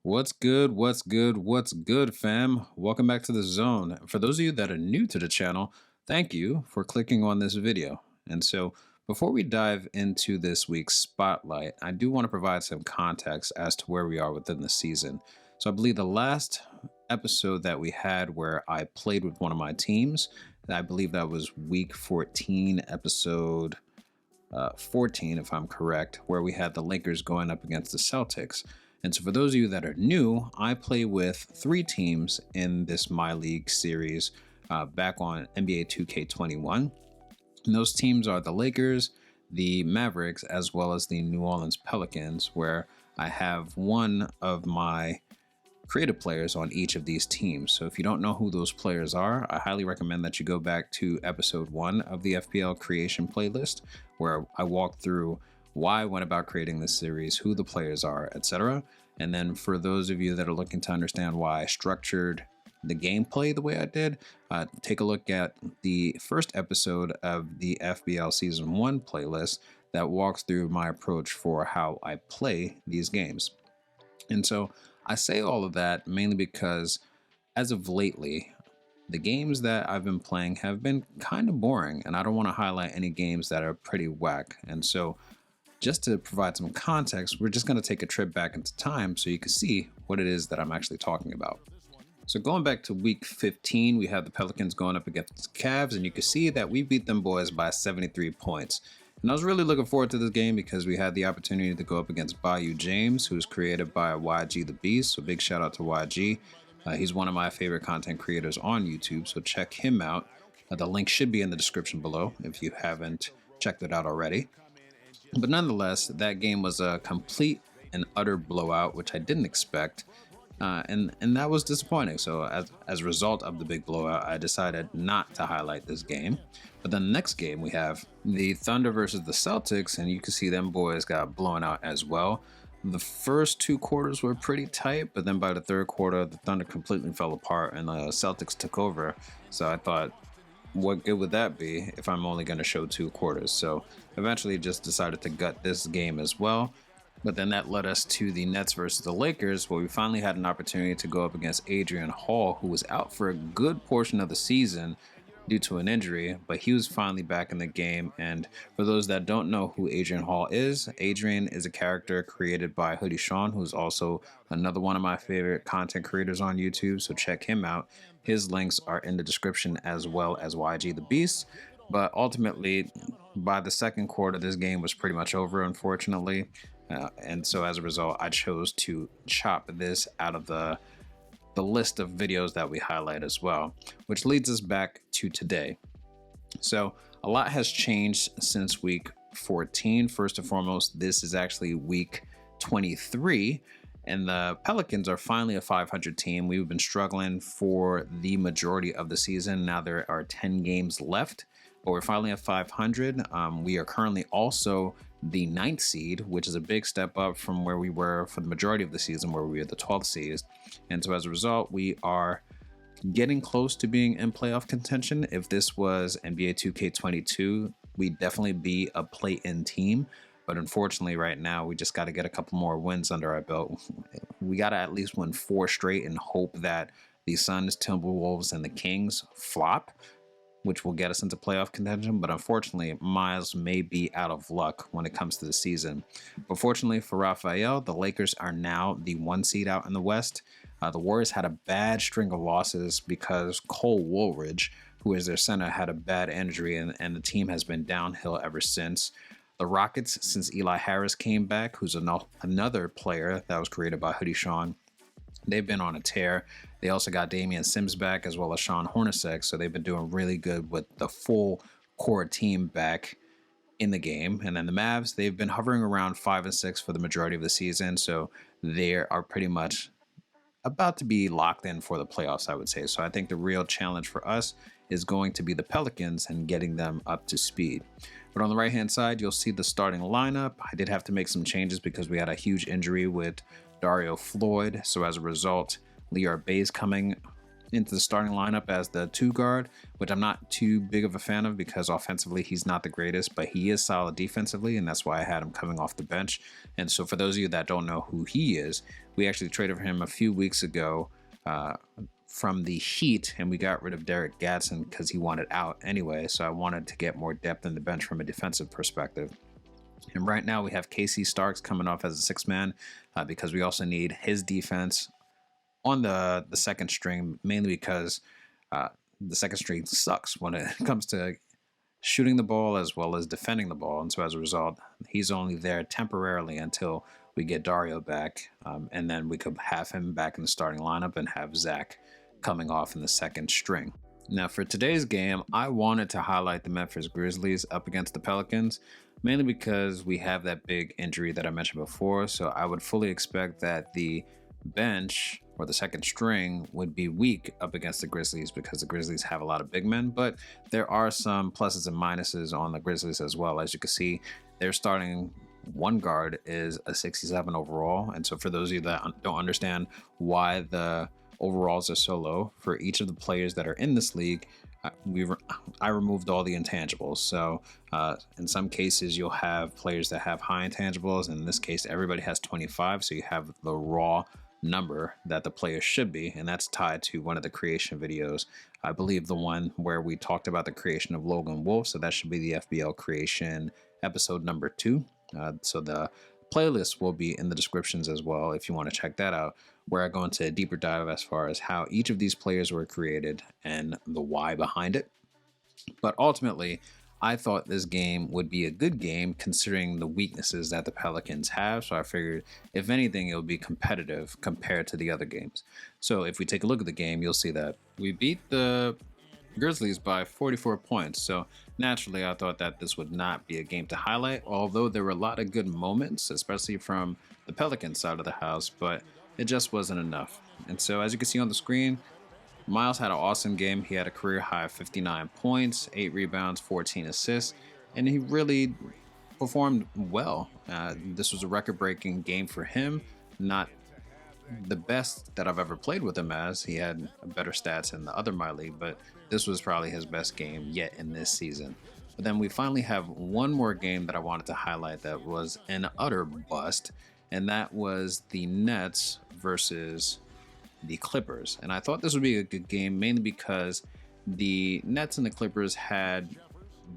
What's good? What's good? What's good, fam? Welcome back to the zone. For those of you that are new to the channel, thank you for clicking on this video. And so, before we dive into this week's spotlight, I do want to provide some context as to where we are within the season. So, I believe the last episode that we had where I played with one of my teams, I believe that was week 14, episode 14, if I'm correct, where we had the Lakers going up against the Celtics. And so for those of you that are new, I play with three teams in this My League series back on NBA 2K21. And those teams are the Lakers, the Mavericks, as well as the New Orleans Pelicans, where I have one of my creative players on each of these teams. So if you don't know who those players are, I highly recommend that you go back to episode 1 of the FBL creation playlist, where I walk through why I went about creating this series, who the players are, etc. And then for those of you that are looking to understand why I structured the gameplay the way I did, take a look at the first episode of the FBL Season 1 playlist that walks through my approach for how I play these games. And so I say all of that mainly because as of lately, the games that I've been playing have been kind of boring, and I don't want to highlight any games that are pretty whack. And so just to provide some context, we're just going to take a trip back into time so you can see what it is that I'm actually talking about. So going back to week 15, we have the Pelicans going up against the Cavs, and you can see that we beat them boys by 73 points. And I was really looking forward to this game because we had the opportunity to go up against Bayou James, who was created by YG the Beast. So big shout out to YG. He's one of my favorite content creators on YouTube, so check him out. The link should be in the description below if you haven't checked it out already. But nonetheless, that game was a complete and utter blowout, which I didn't expect. And that was disappointing. So as a result of the big blowout, I decided not to highlight this game. But then the next game, we have the Thunder versus the Celtics, and you can see them boys got blown out as well. The first two quarters were pretty tight, but then by the third quarter, the Thunder completely fell apart and the Celtics took over. So I thought, what good would that be if I'm only going to show two quarters? So eventually just decided to gut this game as well. But then that led us to the Nets versus the Lakers, where we finally had an opportunity to go up against Adrian Hall, who was out for a good portion of the season due to an injury, but he was finally back in the game. And for those that don't know who Adrian Hall is a character created by Hoodie Sean, who's also another one of my favorite content creators on YouTube, so check him out. His links are in the description, as well as YG the Beast. But ultimately, by the second quarter, this game was pretty much over, unfortunately. And so as a result, I chose to chop this out of the list of videos that we highlight as well, which leads us back to today. So a lot has changed since week 14. First and foremost, this is actually week 23, and the Pelicans are finally a 500 team. We've been struggling for the majority of the season. Now there are 10 games left, but we're finally at 500. We are currently also the 9th seed, which is a big step up from where we were for the majority of the season, where we were the 12th seed. And so as a result, we are getting close to being in playoff contention. If this was NBA 2K22, we'd definitely be a play-in team. But unfortunately, right now, we just got to get a couple more wins under our belt. We got to at least win 4 straight and hope that the Suns, Timberwolves, and the Kings flop, which will get us into playoff contention. But unfortunately, Miles may be out of luck when it comes to the season. But fortunately for Raphael, the Lakers are now the 1 seed out in the West. The Warriors had a bad string of losses because Cole Woolridge, who is their center, had a bad injury, and the team has been downhill ever since. The Rockets, since Eli Harris came back, who's another player that was created by Hoodie Sean, they've been on a tear. They also got Damian Sims back, as well as Sean Hornacek, so they've been doing really good with the full core team back in the game. And then the Mavs, they've been hovering around 5 and 6 for the majority of the season, so they are pretty much about to be locked in for the playoffs, I would say. So I think the real challenge for us is going to be the Pelicans and getting them up to speed. But on the right-hand side, you'll see the starting lineup. I did have to make some changes because we had a huge injury with Dario Floyd. So as a result, Lior Bay's coming into the starting lineup as the 2 guard, which I'm not too big of a fan of because offensively he's not the greatest, but he is solid defensively, and that's why I had him coming off the bench. And so for those of you that don't know who he is, we actually traded for him a few weeks ago from the Heat, and we got rid of Derek Gatson because he wanted out anyway. So I wanted to get more depth in the bench from a defensive perspective. And right now we have Casey Starks coming off as a 6-man because we also need his defense on the second string, mainly because the second string sucks when it comes to shooting the ball as well as defending the ball. And so as a result, he's only there temporarily until we get Dario back. And then we could have him back in the starting lineup and have Zach coming off in the second string. Now for today's game, I wanted to highlight the Memphis Grizzlies up against the Pelicans, mainly because we have that big injury that I mentioned before. So I would fully expect that the bench or the second string would be weak up against the Grizzlies because the Grizzlies have a lot of big men, but there are some pluses and minuses on the Grizzlies as well. As you can see, their starting 1 guard is a 67 overall. And so for those of you that don't understand why the overalls are so low, for each of the players that are in this league, I removed all the intangibles. So in some cases you'll have players that have high intangibles. In this case, everybody has 25. So you have the raw number that the player should be, and that's tied to one of the creation videos. I believe the one where we talked about the creation of Logan Wolf. So that should be the FBL creation episode number 2. So the playlist will be in the descriptions as well if you want to check that out, where I go into a deeper dive as far as how each of these players were created and the why behind it. But ultimately, I thought this game would be a good game considering the weaknesses that the Pelicans have. So I figured, if anything, it would be competitive compared to the other games. So if we take a look at the game, you'll see that we beat the Grizzlies by 44 points. So naturally, I thought that this would not be a game to highlight, although there were a lot of good moments, especially from the Pelicans side of the house, but it just wasn't enough. And so as you can see on the screen, Miles had an awesome game. He had a career high of 59 points, 8 rebounds, 14 assists, and he really performed well. This was a record-breaking game for him. Not the best that I've ever played with him as. He had better stats in the other My League, but this was probably his best game yet in this season. But then we finally have one more game that I wanted to highlight that was an utter bust, and that was the Nets versus the Clippers. And I thought this would be a good game, mainly because the Nets and the Clippers had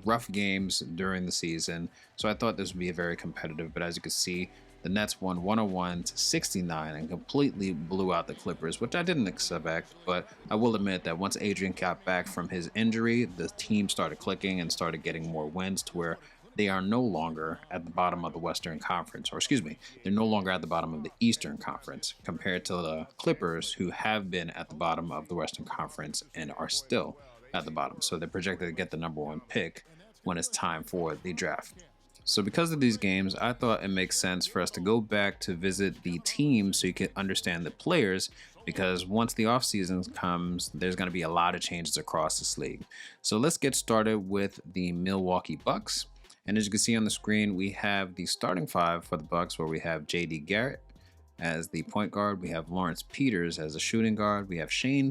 rough games during the season. So I thought this would be a very competitive, but as you can see, the Nets won 101-69 and completely blew out the Clippers, which I didn't expect. But I will admit that once Adrian got back from his injury, the team started clicking and started getting more wins to where they are no longer at the bottom of the Western Conference, or excuse me, they're no longer at the bottom of the Eastern Conference compared to the Clippers, who have been at the bottom of the Western Conference and are still at the bottom. So they're projected to get the number 1 pick when it's time for the draft. So because of these games, I thought it makes sense for us to go back to visit the team so you can understand the players, because once the offseason comes, there's going to be a lot of changes across this league. So let's get started with the Milwaukee Bucks. And as you can see on the screen, we have the starting 5 for the Bucks, where we have J.D. Garrett as the point guard. We have Lawrence Peters as a shooting guard. We have Shane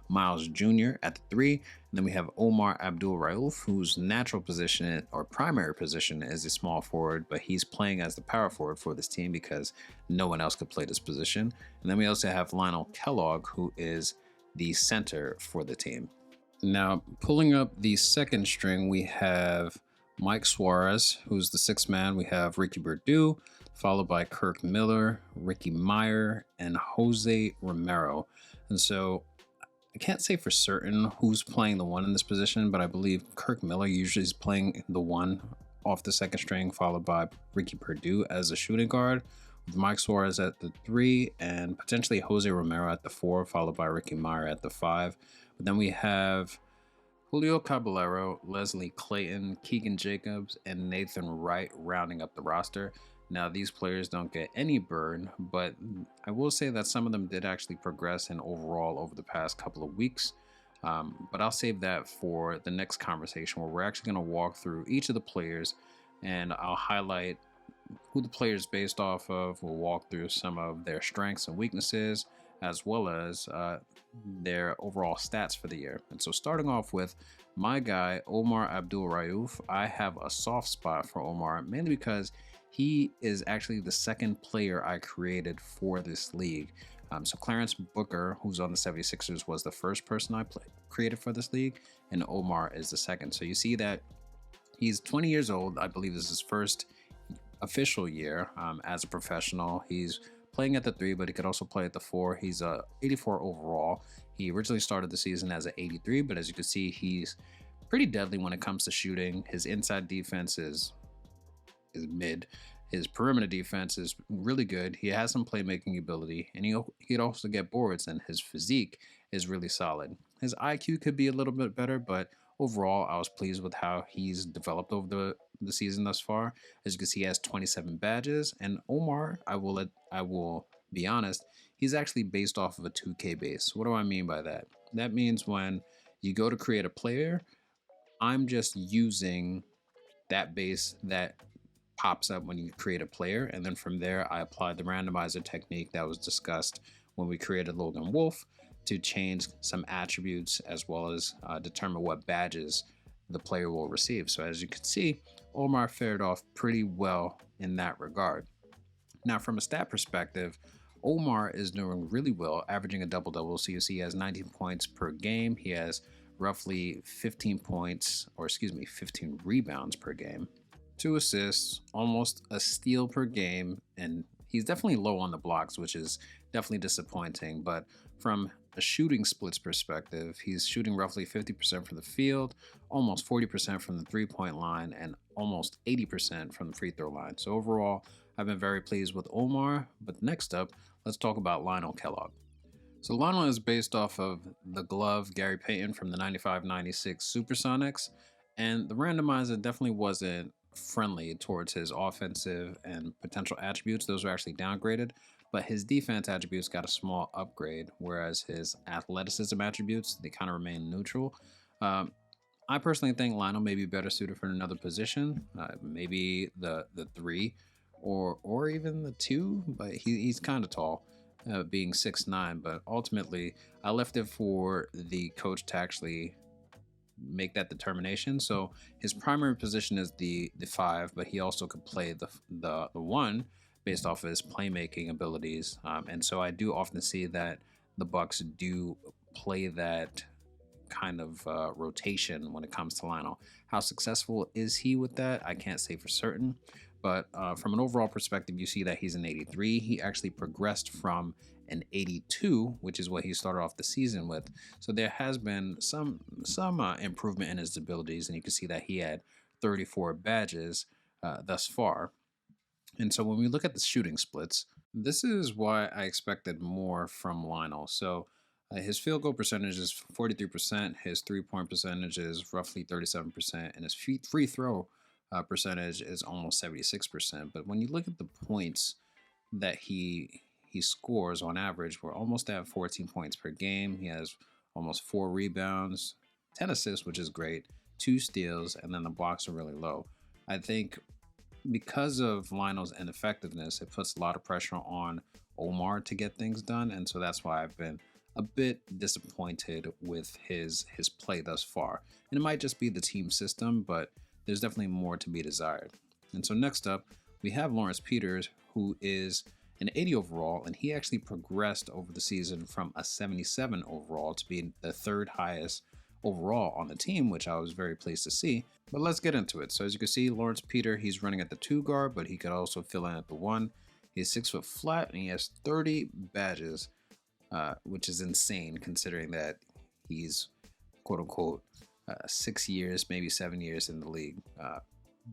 Miles Jr. at the 3. And then we have Omar Abdul-Rauf, whose natural position or primary position is a small forward, but he's playing as the power forward for this team because no one else could play this position. And then we also have Lionel Kellogg, who is the center for the team. Now, pulling up the second string, we have Mike Suarez, who's the 6th man. We have Ricky Perdue, followed by Kirk Miller, Ricky Meyer, and Jose Romero. And so I can't say for certain who's playing the 1 in this position, but I believe Kirk Miller usually is playing the 1 off the second string, followed by Ricky Perdue as a shooting guard, with Mike Suarez at the 3, and potentially Jose Romero at the 4, followed by Ricky Meyer at the 5. But then we have Julio Caballero, Leslie Clayton, Keegan Jacobs, and Nathan Wright rounding up the roster. Now, these players don't get any burn, but I will say that some of them did actually progress in overall over the past couple of weeks. But I'll save that for the next conversation, where we're actually going to walk through each of the players, and I'll highlight who the players based off of. We'll walk through some of their strengths and weaknesses, as well as their overall stats for the year. And so starting off with my guy, Omar Abdul Rauf, I have a soft spot for Omar, mainly because he is actually the second player I created for this league. So Clarence Booker, who's on the 76ers, was the first person I created for this league, and Omar is the second. So you see that he's 20 years old. I believe this is his first official year as a professional. He's playing at the 3, but he could also play at the 4. He's a 84 overall. He originally started the season as an 83, but as you can see, he's pretty deadly when it comes to shooting. His inside defense is mid. His perimeter defense is really good. He has some playmaking ability, and he'd also get boards, and his physique is really solid. His IQ could be a little bit better, but overall, I was pleased with how he's developed over the season thus far. As you can see, he has 27 badges, and Omar, I will be honest, he's actually based off of a 2K base. What do I mean by that? That means when you go to create a player, I'm just using that base that pops up when you create a player, and then from there I applied the randomizer technique that was discussed when we created Logan Wolf to change some attributes as well as determine what badges the player will receive. So as you can see, Omar fared off pretty well in that regard. Now from a stat perspective, Omar is doing really well, averaging a double-double. So you see he has 19 points per game. He has roughly 15 rebounds per game, 2 assists, almost a steal per game, and he's definitely low on the blocks, which is definitely disappointing. But from a shooting splits perspective, he's shooting roughly 50% from the field, almost 40% from the 3-point line, and almost 80% from the free throw line. So overall, I've been very pleased with Omar. But next up, let's talk about Lionel Kellogg. So Lionel is based off of the glove Gary Payton from the 95-96 Supersonics, and the randomizer definitely wasn't friendly towards his offensive and potential attributes. Those were actually downgraded, but his defense attributes got a small upgrade, whereas his athleticism attributes, they kind of remain neutral. I personally think Lionel may be better suited for another position, maybe the 3 or even the 2, but he's kind of tall, being 6'9", but ultimately I left it for the coach to actually make that determination. So his primary position is the 5, but he also could play the 1 based off of his playmaking abilities. And so I do often see that the Bucks do play that kind of rotation when it comes to Lionel. How successful is he with that? I can't say for certain. But from an overall perspective, you see that he's an 83. He actually progressed from an 82, which is what he started off the season with. So there has been some improvement in his abilities, and you can see that he had 34 badges thus far. And so when we look at the shooting splits, this is why I expected more from Lionel. So his field goal percentage is 43%, his 3-point percentage is roughly 37%, and his free throw percentage is almost 76%. But when you look at the points that he scores on average, we're almost at 14 points per game. He has almost 4 rebounds, 10 assists, which is great, 2 steals, and then the blocks are really low. I think because of Lionel's ineffectiveness, it puts a lot of pressure on Omar to get things done, and so that's why I've been a bit disappointed with his play thus far. And it might just be the team system, but there's definitely more to be desired. And so next up, we have Lawrence Peters, who is an 80 overall, and he actually progressed over the season from a 77 overall to being the 3rd highest overall on the team, which I was very pleased to see. But let's get into it. So as you can see, Lawrence Peters, he's running at the 2 guard, but he could also fill in at the 1. He's 6 foot flat, and he has 30 badges, which is insane considering that he's quote unquote 6 years, maybe 7 years in the league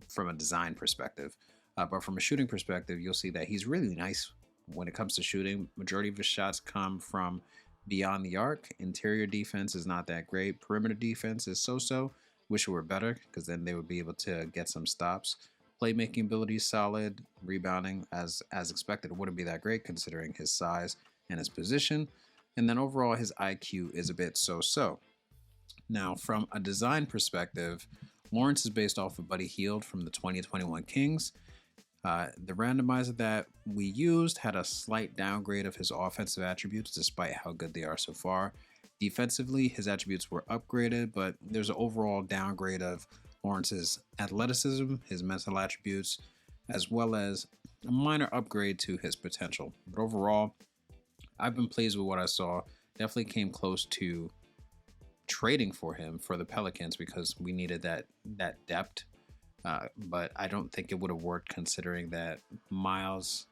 from a design perspective. But from a shooting perspective, you'll see that he's really nice when it comes to shooting. Majority of his shots come from beyond the arc. Interior defense is not that great. Perimeter defense is so-so. Wish it were better, because then they would be able to get some stops. Playmaking ability is solid. Rebounding, as expected, wouldn't be that great considering his size and his position. And then overall, his IQ is a bit so-so. Now, from a design perspective, Lawrence is based off of Buddy Hield from the 2021 Kings. The randomizer that we used had a slight downgrade of his offensive attributes, despite how good they are so far. Defensively, his attributes were upgraded, but there's an overall downgrade of Lawrence's athleticism, his mental attributes, as well as a minor upgrade to his potential. But overall, I've been pleased with what I saw. Definitely came close to trading for him for the Pelicans because we needed that depth. But I don't think it would have worked considering that Miles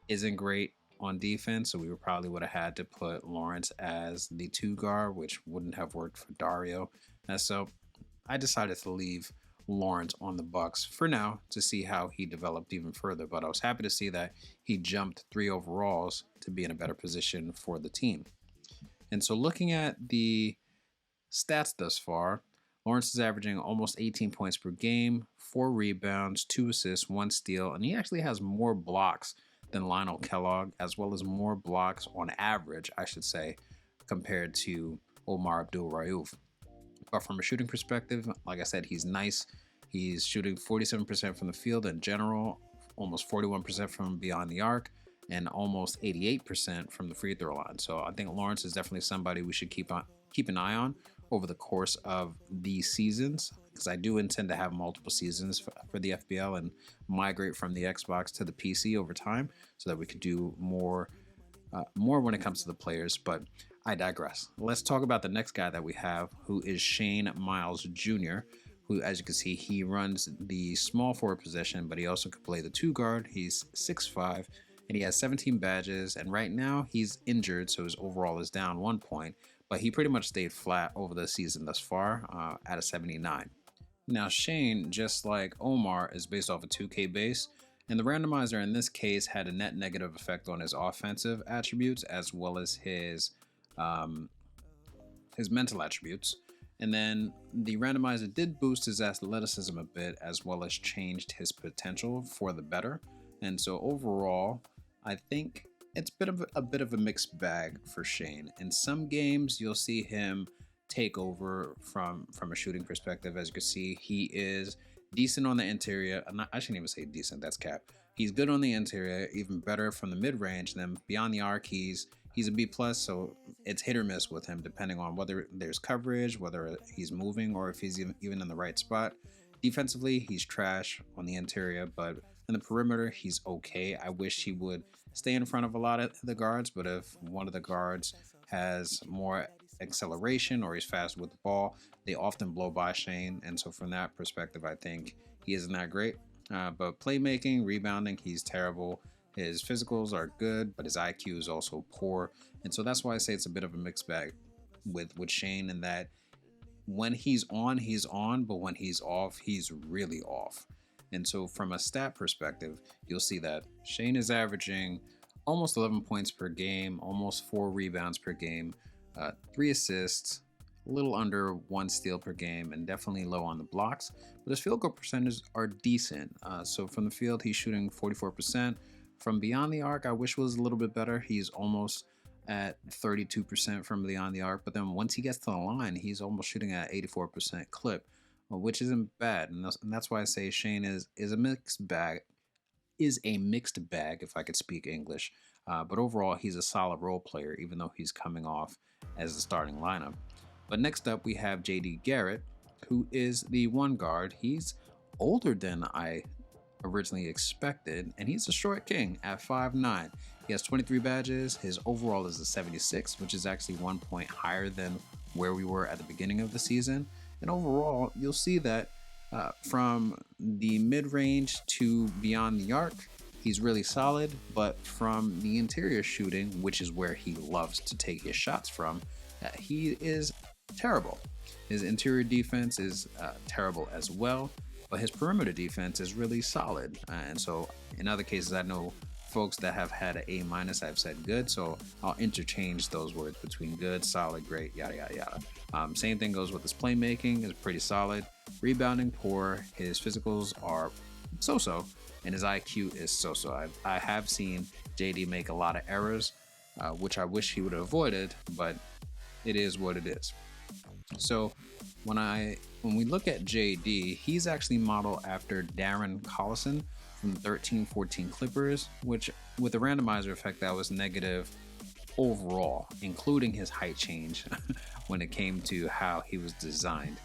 isn't great on defense. So we probably would have had to put Lawrence as the 2 guard, which wouldn't have worked for Dario. And so I decided to leave Lawrence on the Bucks for now to see how he developed even further. But I was happy to see that he jumped 3 overalls to be in a better position for the team. And so looking at the stats thus far, Lawrence is averaging almost 18 points per game, 4 rebounds, 2 assists, 1 steal, and he actually has more blocks than Lionel Kellogg, as well as more blocks on average, I should say, compared to Omar Abdul-Rauf. But from a shooting perspective, like I said, he's nice. He's shooting 47% from the field in general, almost 41% from beyond the arc, and almost 88% from the free throw line. So I think Lawrence is definitely somebody we should keep an eye on over the course of these seasons, because I do intend to have multiple seasons for the FBL and migrate from the Xbox to the PC over time so that we could do more when it comes to the players. But I digress. Let's talk about the next guy that we have, who is Shane Miles Jr., who, as you can see, he runs the small forward position, but he also can play the 2 guard. He's 6'5", and he has 17 badges, and right now he's injured, so his overall is down 1 point, but he pretty much stayed flat over the season thus far at a 79. Now, Shane, just like Omar, is based off a 2K base, and the randomizer in this case had a net negative effect on his offensive attributes as well as his mental attributes. And then the randomizer did boost his athleticism a bit as well as changed his potential for the better. And so overall, I think it's a bit of a mixed bag for Shane. In some games, you'll see him take over from a shooting perspective. As you can see, he is decent on the interior. I shouldn't even say decent, that's cap. He's good on the interior, even better from the mid-range. And then beyond the arc, he's a B+, so it's hit or miss with him depending on whether there's coverage, whether he's moving, or if he's even in the right spot. Defensively, he's trash on the interior, but in the perimeter, he's okay. I wish he would stay in front of a lot of the guards, but if one of the guards has more acceleration or he's fast with the ball, they often blow by Shane. And so from that perspective, I think he isn't that great. But playmaking, rebounding, he's terrible. His physicals are good, but his IQ is also poor. And so that's why I say it's a bit of a mixed bag with Shane, in that when he's on, but when he's off, he's really off. And so from a stat perspective, you'll see that Shane is averaging almost 11 points per game, almost 4 rebounds per game, 3 assists, a little under 1 steal per game, and definitely low on the blocks. But his field goal percentages are decent. So from the field, he's shooting 44%. From beyond the arc, I wish was a little bit better. He's almost at 32% from beyond the arc. But then once he gets to the line, he's almost shooting at 84% clip, which isn't bad. And that's why I say Shane is a mixed bag. If I could speak English. But overall, he's a solid role player, even though he's coming off as the starting lineup. But next up, we have JD Garrett, who is the 1 guard. He's older than I originally expected, and he's a short king at 5'9". He has 23 badges. His overall is a 76, which is actually 1 point higher than where we were at the beginning of the season. And overall, you'll see that from the mid-range to beyond the arc, he's really solid, but from the interior shooting, which is where he loves to take his shots from, he is terrible. His interior defense is terrible as well, but his perimeter defense is really solid. And so in other cases, I know folks that have had an A- have said good, so I'll interchange those words between good, solid, great, yada, yada, yada. Same thing goes with his playmaking, is pretty solid. Rebounding, poor. His physicals are so-so, and his IQ is so-so. I have seen JD make a lot of errors, which I wish he would have avoided, but it is what it is. So when we look at JD, he's actually modeled after Darren Collison from the 13-14 Clippers, which with the randomizer effect, that was negative overall, including his height change when it came to how he was designed.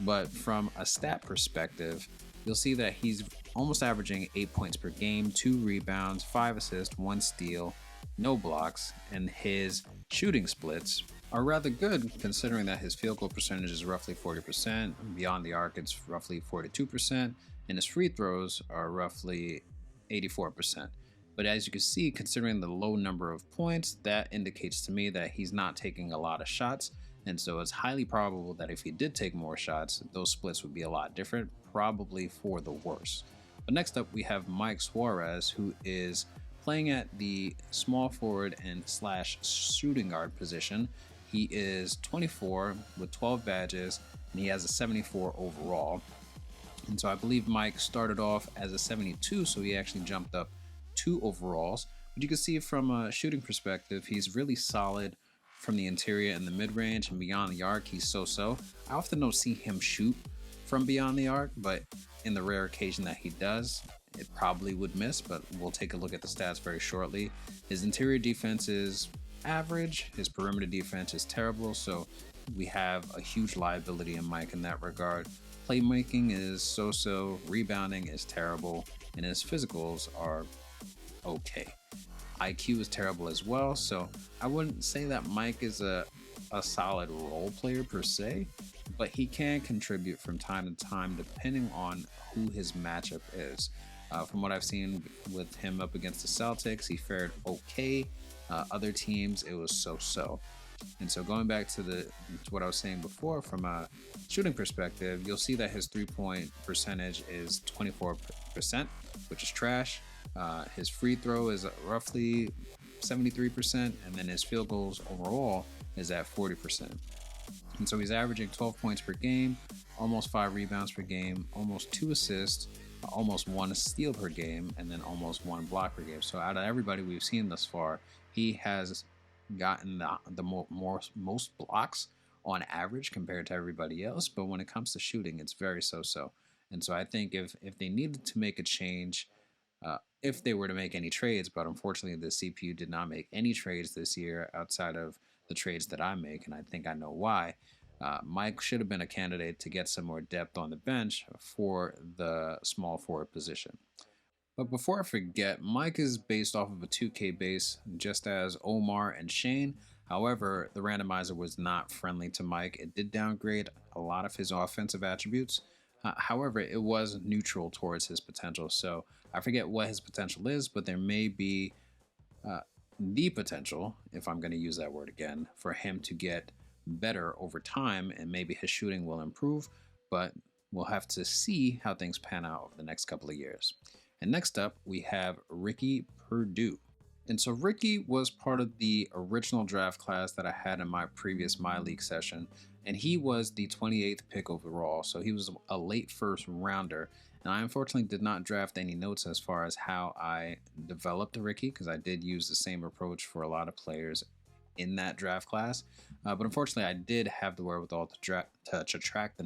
But from a stat perspective, you'll see that he's almost averaging 8 points per game, 2 rebounds, 5 assists, 1 steal, no blocks, and his shooting splits are rather good considering that his field goal percentage is roughly 40%, beyond the arc it's roughly 42%, and his free throws are roughly 84%. But as you can see, considering the low number of points, that indicates to me that he's not taking a lot of shots. And so it's highly probable that if he did take more shots, those splits would be a lot different, probably for the worse. But next up, we have Mike Suarez, who is playing at the small forward and slash shooting guard position. He is 24 with 12 badges, and he has a 74 overall. And so I believe Mike started off as a 72, so he actually jumped up 2 overalls. But you can see from a shooting perspective, he's really solid from the interior and the mid-range, and beyond the arc, he's so-so. I often don't see him shoot from beyond the arc, but in the rare occasion that he does, it probably would miss, but we'll take a look at the stats very shortly. His interior defense is average, his perimeter defense is terrible, so we have a huge liability in Mike in that regard. Playmaking is so-so, rebounding is terrible, and his physicals are okay. IQ is terrible as well, so I wouldn't say that Mike is a solid role player per se, but he can contribute from time to time depending on who his matchup is. From what I've seen with him up against the Celtics, he fared okay. Other teams, it was so-so. And so going back to what I was saying before, from a shooting perspective, you'll see that his 3-point percentage is 24%, which is trash. His free throw is roughly 73%, and then his field goals overall is at 40%. And so he's averaging 12 points per game, almost 5 rebounds per game, almost 2 assists, almost 1 steal per game, and then almost 1 block per game. So out of everybody we've seen thus far, he has gotten the most blocks on average compared to everybody else. But when it comes to shooting, it's very so-so. And so I think if they needed to make a change, if they were to make any trades, but unfortunately the CPU did not make any trades this year outside of the trades that I make, and I think I know why. Mike should have been a candidate to get some more depth on the bench for the small forward position. But before I forget, Mike is based off of a 2K base, just as Omar and Shane. However, the randomizer was not friendly to Mike. It did downgrade a lot of his offensive attributes. However, it was neutral towards his potential. So I forget what his potential is, but there may be the potential, if I'm going to use that word again, for him to get better over time, and maybe his shooting will improve. But we'll have to see how things pan out over the next couple of years. And next up, we have Ricky Purdue. And so Ricky was part of the original draft class that I had in my previous My League session, and he was the 28th pick overall, so he was a late first rounder. And I unfortunately did not draft any notes as far as how I developed Ricky, because I did use the same approach for a lot of players in that draft class. But unfortunately, I did have the wherewithal to track the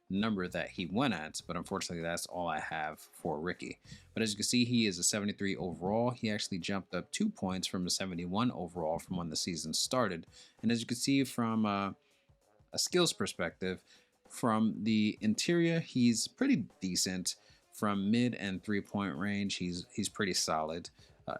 number that he went at, but unfortunately that's all I have for Ricky. But as you can see, he is a 73 overall. He actually jumped up 2 points from a 71 overall from when the season started. And as you can see from a skills perspective, from the interior, he's pretty decent. From mid and 3-point range, he's pretty solid.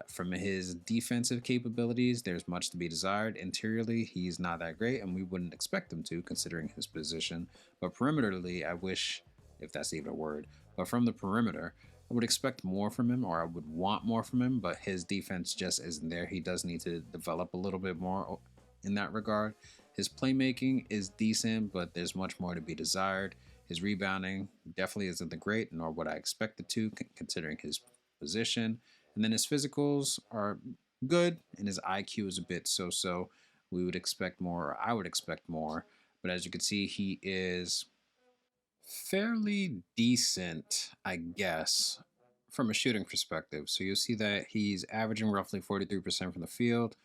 From his defensive capabilities, there's much to be desired. Interiorly, he's not that great, and we wouldn't expect him to, considering his position. But perimeterly, I wish, if that's even a word, but from the perimeter, I would expect more from him, or I would want more from him, but his defense just isn't there. He does need to develop a little bit more in that regard. His playmaking is decent, but there's much more to be desired. His rebounding definitely isn't the great, nor would I expect it to, considering his position. And then his physicals are good, and his IQ is a bit so-so. We would expect more, or I would expect more. But as you can see, he is fairly decent, I guess, from a shooting perspective. So you'll see that he's averaging roughly 43% from the field,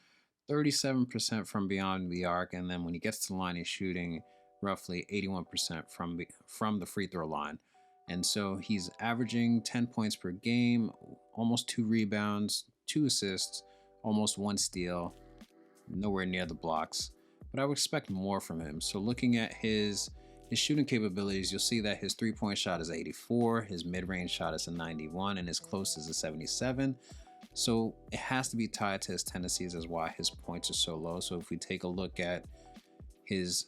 37% from beyond the arc, and then when he gets to the line, he's shooting roughly 81% from the free throw line. And so he's averaging 10 points per game, almost 2 rebounds, 2 assists, almost 1 steal, nowhere near the blocks. But I would expect more from him. So looking at his shooting capabilities, you'll see that his 3-point shot is 84, his mid-range shot is a 91, and his close is a 77. So it has to be tied to his tendencies as why his points are so low. So if we take a look at his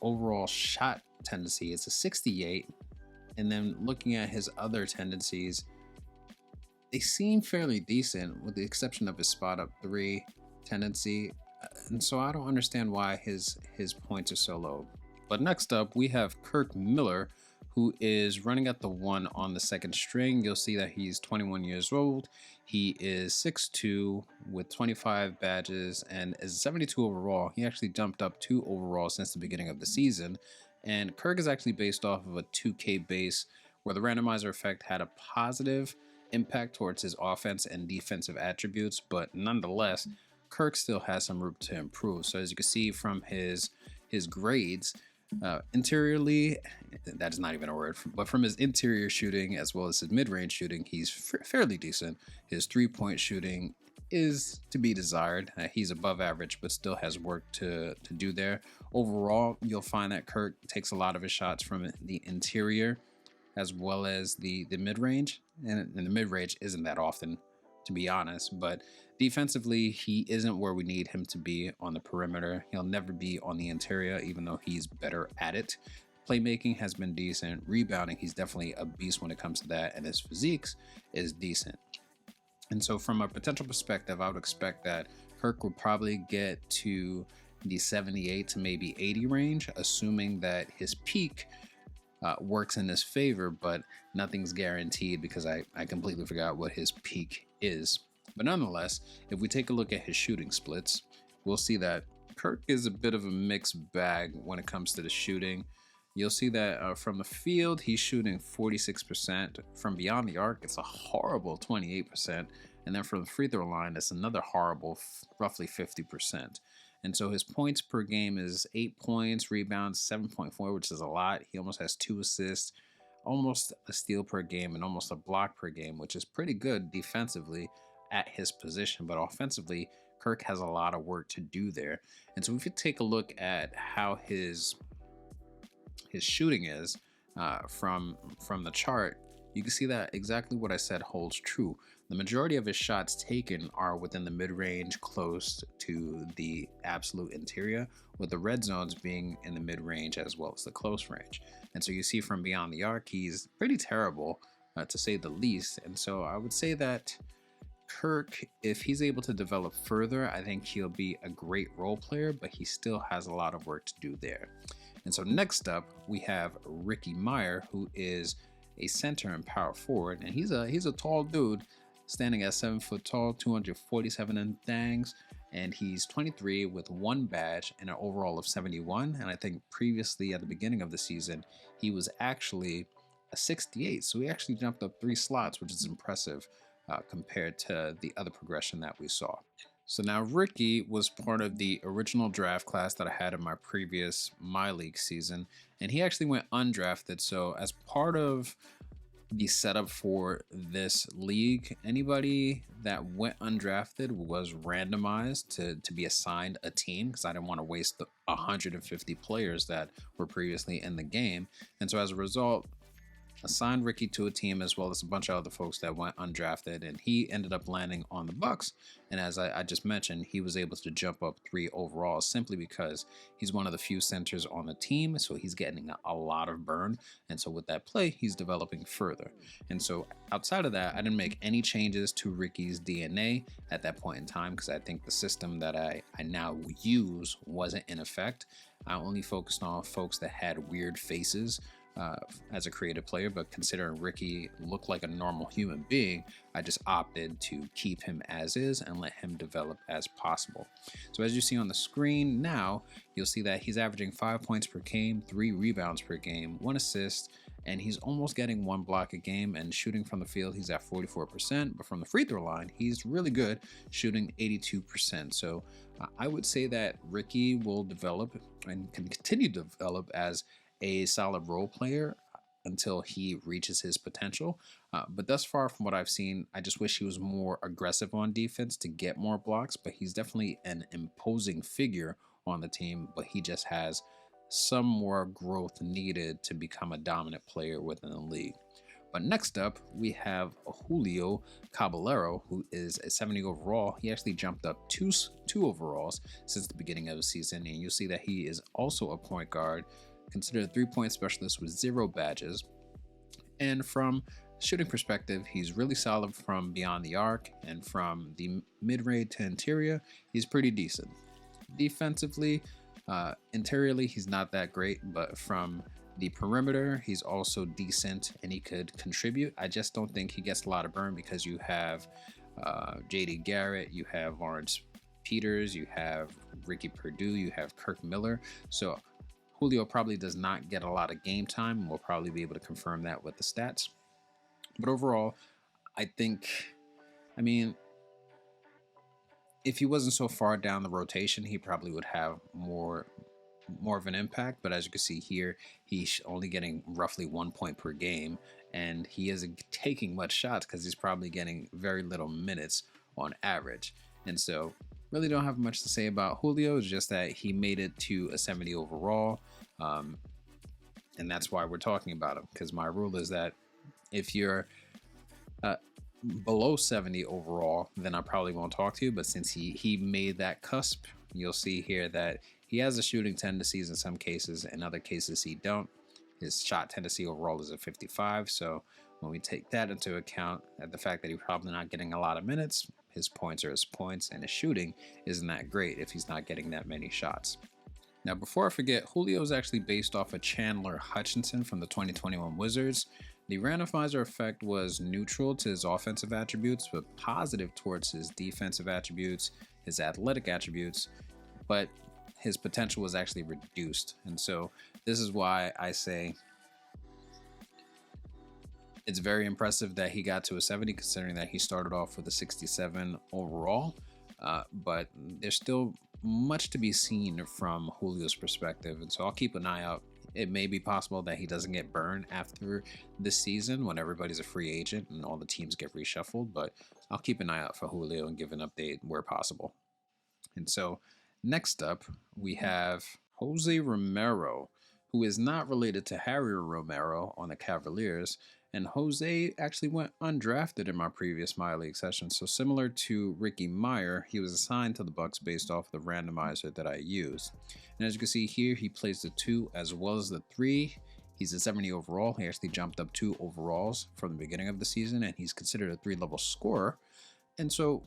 overall shot tendency, it's a 68. And then looking at his other tendencies, they seem fairly decent with the exception of his spot up 3 tendency. And so I don't understand why his points are so low. But next up, we have Kirk Miller, who is running at the 1 on the second string. You'll see that he's 21 years old. He is 6'2" with 25 badges and is 72 overall. He actually jumped up 2 overall since the beginning of the season. And Kirk is actually based off of a 2K base where the randomizer effect had a positive impact towards his offense and defensive attributes, but nonetheless, Kirk still has some room to improve. So as you can see from his grades, interiorly, that is not even a word, but from his interior shooting as well as his mid-range shooting, he's fairly decent. His 3-point shooting is to be desired. He's above average, but still has work to do there. Overall, you'll find that Kirk takes a lot of his shots from the interior as well as the mid-range, and the mid-range isn't that often, to be honest, but defensively, he isn't where we need him to be on the perimeter. He'll never be on the interior, even though he's better at it. Playmaking has been decent. Rebounding, he's definitely a beast when it comes to that, and his physique is decent. And so from a potential perspective, I would expect that Kirk will probably get to the 78 to maybe 80 range, assuming that his peak works in his favor, but nothing's guaranteed because I completely forgot what his peak is. But nonetheless, if we take a look at his shooting splits, we'll see that Kirk is a bit of a mixed bag when it comes to the shooting. You'll see that from the field, he's shooting 46%. From beyond the arc, it's a horrible 28%. And then from the free throw line, it's another horrible, roughly 50%. And so his points per game is 8 points, rebounds 7.4, which is a lot. He almost has 2 assists, almost a steal per game, and almost a block per game, which is pretty good defensively at his position. But offensively, Kirk has a lot of work to do there. And so if you take a look at how his shooting is from the chart, you can see that exactly what I said holds true. The majority of his shots taken are within the mid-range close to the absolute interior, with the red zones being in the mid-range as well as the close range. And so you see from beyond the arc, he's pretty terrible to say the least. And so I would say that Kirk, if he's able to develop further, I think he'll be a great role player, but he still has a lot of work to do there. And so next up, we have Ricky Meyer, who is a center and power forward, and he's a tall dude, standing at 7 foot tall, 247 and thangs, and he's 23 with 1 badge and an overall of 71. And I think previously at the beginning of the season, he was actually a 68, so he actually jumped up 3 slots, which is impressive compared to the other progression that we saw. So now Ricky was part of the original draft class that I had in my previous My League season, and he actually went undrafted. So as part of the setup for this league, anybody that went undrafted was randomized to be assigned a team, because I didn't want to waste the 150 players that were previously in the game. And so as a result, assigned Ricky to a team as well as a bunch of other folks that went undrafted, and he ended up landing on the Bucks. And as I just mentioned, he was able to jump up 3 overall simply because he's one of the few centers on the team, so he's getting a lot of burn. And so with that play, he's developing further. And so outside of that, I didn't make any changes to Ricky's DNA at that point in time because I think the system that I now use wasn't in effect. I only focused on folks that had weird faces as a creative player, but considering Ricky looked like a normal human being, I just opted to keep him as is and let him develop as possible. So as you see on the screen now, you'll see that he's averaging 5 points per game, 3 rebounds per game, 1 assist, and he's almost getting 1 block a game. And shooting from the field, he's at 44%, but from the free throw line, he's really good, shooting 82%. So I would say that Ricky will develop and can continue to develop as a solid role player until he reaches his potential. But thus far, from what I've seen, I just wish he was more aggressive on defense to get more blocks. But he's definitely an imposing figure on the team, but he just has some more growth needed to become a dominant player within the league. But next up, we have Julio Caballero, who is a 70 overall. He actually jumped up two overalls since the beginning of the season, and you'll see that he is also a point guard, considered a three-point specialist with 0 badges. And from shooting perspective, he's really solid from beyond the arc, and from the mid-range to interior, he's pretty decent. Defensively, interiorly, he's not that great, but from the perimeter, he's also decent and he could contribute. I just don't think he gets a lot of burn because you have JD Garrett, you have Lawrence Peters, you have Ricky Perdue, you have Kirk Miller. So Julio probably does not get a lot of game time. We'll probably be able to confirm that with the stats. But overall, I mean, if he wasn't so far down the rotation, he probably would have more of an impact. But as you can see here, he's only getting roughly 1 point per game, and he isn't taking much shots because he's probably getting very little minutes on average. And so really don't have much to say about Julio. It's just that he made it to a 70 overall, and that's why we're talking about him, because my rule is that if you're below 70 overall, then I probably won't talk to you. But since he made that cusp, you'll see here that he has a shooting tendencies in some cases, in other cases he don't. His shot tendency overall is a 55. So when we take that into account, at the fact that he's probably not getting a lot of minutes, his points are his points, and his shooting isn't that great if he's not getting that many shots. Now, before I forget, Julio is actually based off of Chandler Hutchinson from the 2021 Wizards. The randomizer effect was neutral to his offensive attributes, but positive towards his defensive attributes, his athletic attributes, but his potential was actually reduced. And so this is why I say it's very impressive that he got to a 70, considering that he started off with a 67 overall. But there's still much to be seen from Julio's perspective. And so I'll keep an eye out. It may be possible that he doesn't get burned after this season when everybody's a free agent and all the teams get reshuffled, but I'll keep an eye out for Julio and give an update where possible. And so next up, we have Jose Romero, who is not related to Harry Romero on the Cavaliers. And Jose actually went undrafted in my previous My League session. So similar to Ricky Meyer, he was assigned to the Bucks based off the randomizer that I used. And as you can see here, he plays the 2 as well as the 3. He's a 70 overall. He actually jumped up 2 overalls from the beginning of the season, and he's considered a 3-level scorer. And so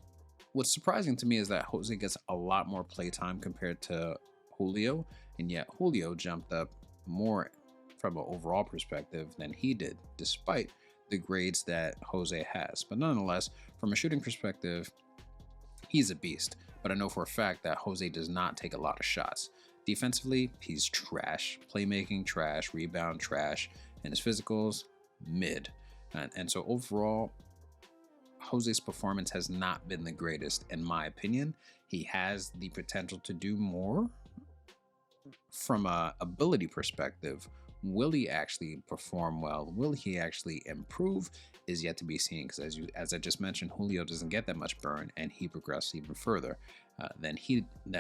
what's surprising to me is that Jose gets a lot more playtime compared to Julio, and yet Julio jumped up more from an overall perspective than he did, despite the grades that Jose has. But nonetheless, from a shooting perspective, he's a beast. But I know for a fact that Jose does not take a lot of shots. Defensively, he's trash. Playmaking, trash. Rebound, trash. And his physicals, mid. And so overall, Jose's performance has not been the greatest, in my opinion. He has the potential to do more. From a ability perspective, will he actually perform well? Will he actually improve? Is yet to be seen, because as I just mentioned, Julio doesn't get that much burn, and he progressed even further than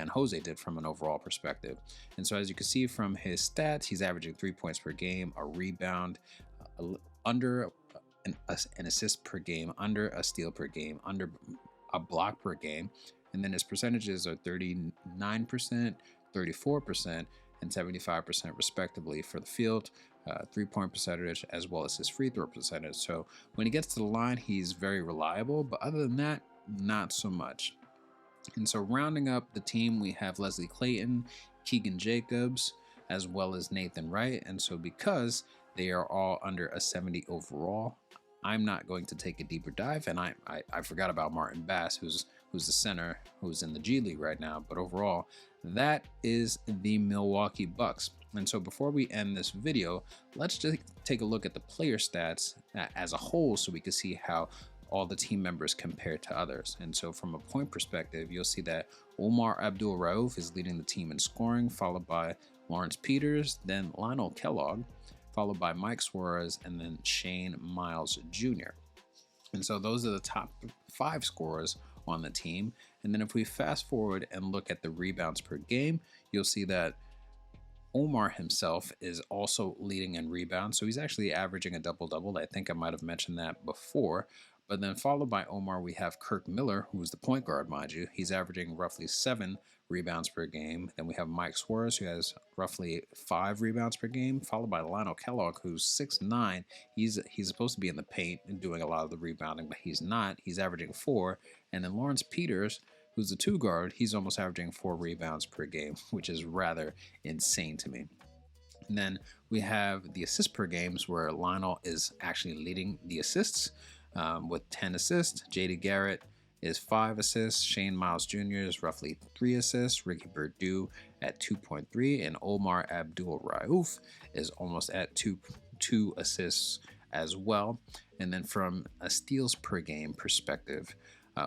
Jose did from an overall perspective. And so as you can see from his stats, he's averaging 3 points per game, a rebound, under an assist per game, under a steal per game, under a block per game. And then his percentages are 39%, 34%, and 75% respectively for the field, 3-point percentage, as well as his free throw percentage. So when he gets to the line, he's very reliable, but other than that, not so much. And so rounding up the team, we have Leslie Clayton, Keegan Jacobs, as well as Nathan Wright. And so because they are all under a 70 overall, I'm not going to take a deeper dive. And I forgot about Martin Bass, who's the center, who's in the G League right now. But overall, that is the Milwaukee Bucks. And so before we end this video, let's just take a look at the player stats as a whole, so we can see how all the team members compare to others. And so from a point perspective, you'll see that Omar Abdul-Rauf is leading the team in scoring, followed by Lawrence Peters, then Lionel Kellogg, followed by Mike Suarez, and then Shane Miles Jr. And so those are the top 5 scorers on the team. And then if we fast forward and look at the rebounds per game, you'll see that Omar himself is also leading in rebounds. So he's actually averaging a double-double. I think I might have mentioned that before. But then followed by Omar, we have Kirk Miller, who is the point guard, mind you. He's averaging roughly 7 rebounds per game. Then we have Mike Suarez, who has roughly 5 rebounds per game, followed by Lionel Kellogg, who's 6'9". He's supposed to be in the paint and doing a lot of the rebounding, but he's not. He's averaging 4. And then Lawrence Peters, who's the 2 guard, he's almost averaging 4 rebounds per game, which is rather insane to me. And then we have the assists per games, where Lionel is actually leading the assists with 10 assists. JD Garrett is 5 assists. Shane Miles Jr. is roughly 3 assists. Ricky Perdue at 2.3. And Omar Abdul-Rauf is almost at 2 assists as well. And then from a steals per game perspective,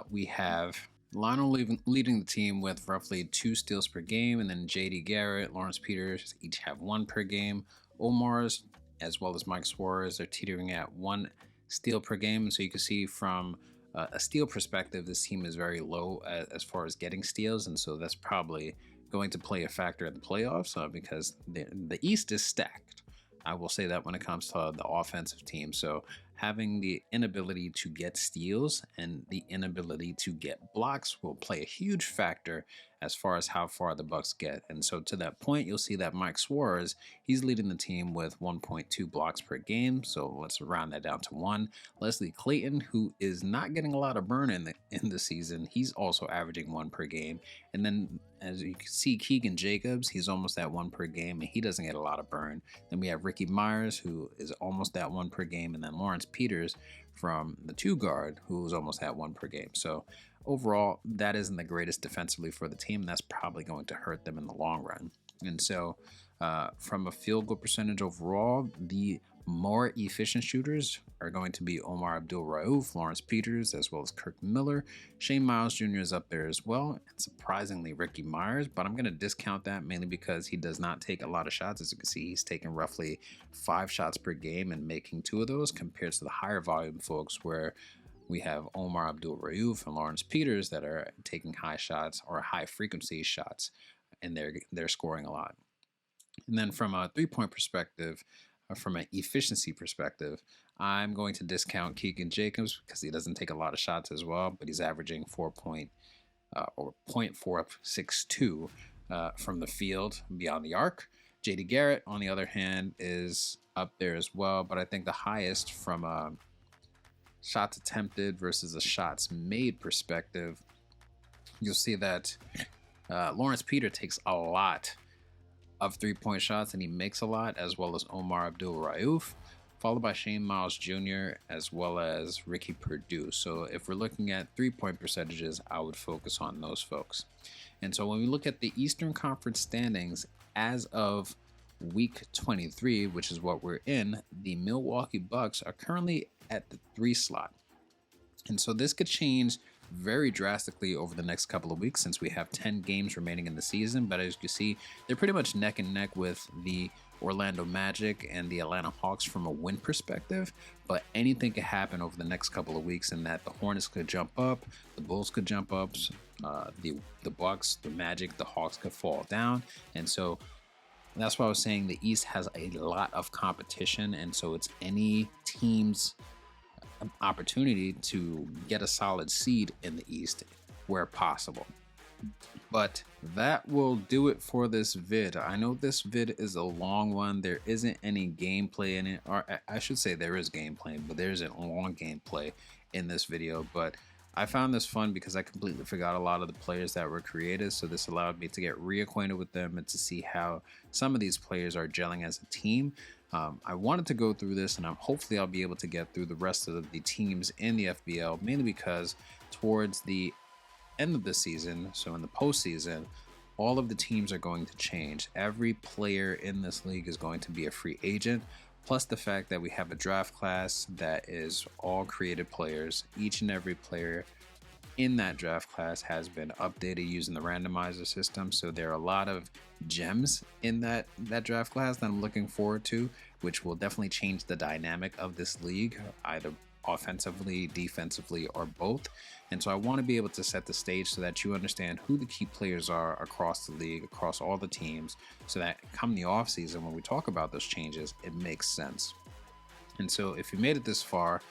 we have Lionel leading the team with roughly 2 steals per game, and then JD Garrett, Lawrence Peters each have 1 per game. Omar's, as well as Mike Suarez, are teetering at 1 steal per game. And so you can see from a steal perspective, this team is very low as far as getting steals, and so that's probably going to play a factor in the playoffs because the East is stacked. I will say that when it comes to the offensive team. So having the inability to get steals and the inability to get blocks will play a huge factor as far as how far the Bucks get. And so to that point, you'll see that Mike Suarez, he's leading the team with 1.2 blocks per game. So let's round that down to 1. Leslie Clayton, who is not getting a lot of burn in the season, he's also averaging 1 per game. And then as you can see, Keegan Jacobs, he's almost at 1 per game, and he doesn't get a lot of burn. Then we have Ricky Myers, who is almost at 1 per game, and then Lawrence Peters from the 2 guard, who is almost at 1 per game. So overall, that isn't the greatest defensively for the team. That's probably going to hurt them in the long run. And so from a field goal percentage overall, the more efficient shooters are going to be Omar Abdul-Rauf, Lawrence Peters, as well as Kirk Miller. Shane Miles Jr. is up there as well, and surprisingly Ricky Myers, but I'm going to discount that mainly because he does not take a lot of shots. As you can see, he's taking roughly 5 shots per game and making 2 of those, compared to the higher volume folks where we have Omar Abdul-Rauf and Lawrence Peters that are taking high shots or high frequency shots, and they're scoring a lot. And then from a 3-point perspective, from an efficiency perspective, I'm going to discount Keegan Jacobs because he doesn't take a lot of shots as well, but he's averaging 0.462 from the field beyond the arc. JD Garrett, on the other hand, is up there as well, but I think the highest from a shots attempted versus a shots made perspective, you'll see that Lawrence Peters takes a lot of 3-point shots, and he makes a lot, as well as Omar Abdul-Rauf, followed by Shane Miles Jr., as well as Ricky Perdue. So if we're looking at 3-point percentages, I would focus on those folks. And so when we look at the Eastern Conference standings as of week 23, which is what we're in, the Milwaukee Bucks are currently at the 3 slot. And so this could change very drastically over the next couple of weeks, since we have 10 games remaining in the season. But as you can see, they're pretty much neck and neck with the Orlando Magic and the Atlanta Hawks from a win perspective. But anything could happen over the next couple of weeks, in that the Hornets could jump up, the Bulls could jump up, the Bucks, the Magic, the Hawks could fall down. And so that's why I was saying the East has a lot of competition, and so it's any team's opportunity to get a solid seed in the East where possible. But that will do it for this vid. I know this vid is a long one. There isn't any gameplay in it, or I should say there is gameplay, but there isn't long gameplay in this video. But I found this fun because I completely forgot a lot of the players that were created, so this allowed me to get reacquainted with them and to see how some of these players are gelling as a team. I wanted to go through this, and hopefully I'll be able to get through the rest of the teams in the FBL, mainly because towards the end of the season, so in the postseason, all of the teams are going to change. Every player in this league is going to be a free agent, plus the fact that we have a draft class that is all created players. Each and every player in that draft class has been updated using the randomizer system. So there are a lot of gems in that draft class that I'm looking forward to, which will definitely change the dynamic of this league, either offensively, defensively, or both. And so I want to be able to set the stage so that you understand who the key players are across the league, across all the teams, so that come the offseason, when we talk about those changes, it makes sense. And so if you made it this far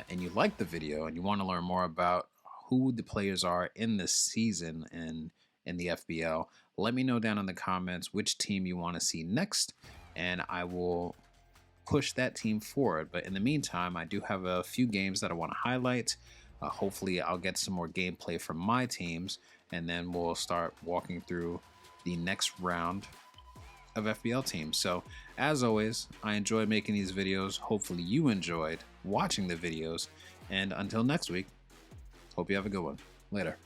and you like the video and you want to learn more about who the players are in this season and in the FBL, let me know down in the comments which team you want to see next, and I will push that team forward. But in the meantime, I do have a few games that I want to highlight. Hopefully I'll get some more gameplay from my teams, and then we'll start walking through the next round of FBL teams. So as always, I enjoy making these videos. Hopefully you enjoyed watching the videos, and until next week, hope you have a good one. Later.